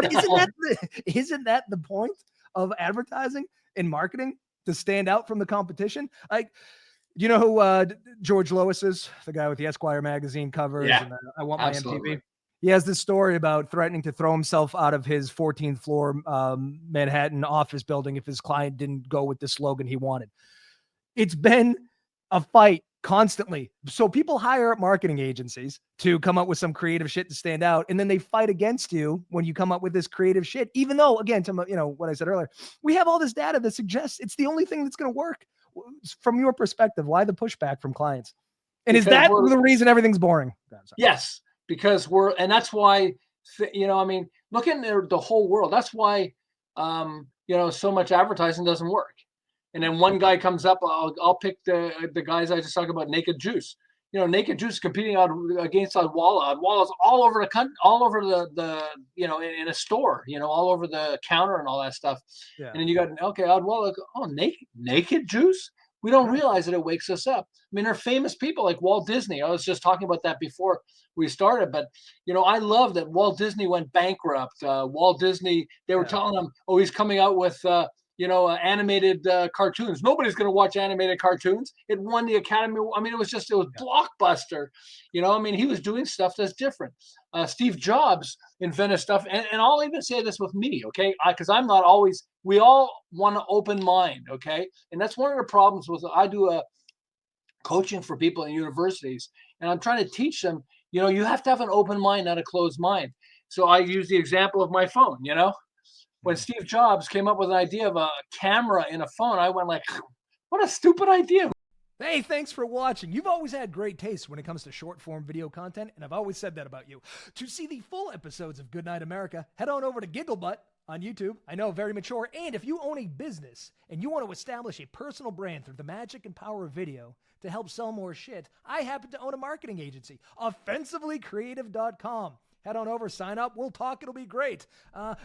But isn't that the point of advertising and marketing, to stand out from the competition? Like, you know who George Lois is? The guy with the Esquire magazine covers. Yeah, And I Want My absolutely. MTV. He has this story about threatening to throw himself out of his 14th floor Manhattan office building if his client didn't go with the slogan he wanted. It's been a fight constantly. So people hire marketing agencies to come up with some creative shit to stand out, and then they fight against you when you come up with this creative shit. Even though, again, to what I said earlier, we have all this data that suggests it's the only thing that's going to work. From your perspective, why the pushback from clients? And Because is that the reason everything's boring? Yes, because and that's why, I mean, look at the whole world. That's why, so much advertising doesn't work. And then one guy comes up, I'll pick the guys I just talked about, Naked Juice. Naked Juice competing against Odwalla. Odwalla's all over the country, all over the in a store, all over the counter and all that stuff. Yeah. And then you got, Odwalla, Naked Juice? We don't realize that it wakes us up. I mean, there are famous people like Walt Disney. I was just talking about that before we started, but I love that Walt Disney went bankrupt. Walt Disney, they were telling him, oh, he's coming out with animated cartoons. Nobody's going to watch animated cartoons. It won the Academy. I mean, it was blockbuster. I mean, he was doing stuff that's different. Steve Jobs invented stuff. And I'll even say this with me, okay? Because I'm not always, we all want an open mind, okay? And that's one of the problems with, I do a coaching for people in universities, and I'm trying to teach them, you have to have an open mind, not a closed mind. So I use the example of my phone, when Steve Jobs came up with an idea of a camera in a phone, I went like, what a stupid idea. Hey, thanks for watching. You've always had great taste when it comes to short-form video content, and I've always said that about you. To see the full episodes of Goodnight America, head on over to Gigglebutt on YouTube. I know, very mature. And if you own a business and you want to establish a personal brand through the magic and power of video to help sell more shit, I happen to own a marketing agency, offensivelycreative.com. Head on over, sign up. We'll talk. It'll be great.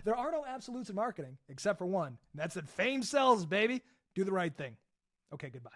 There are no absolutes in marketing except for one. And that's that fame sells, baby. Do the right thing. Okay, goodbye.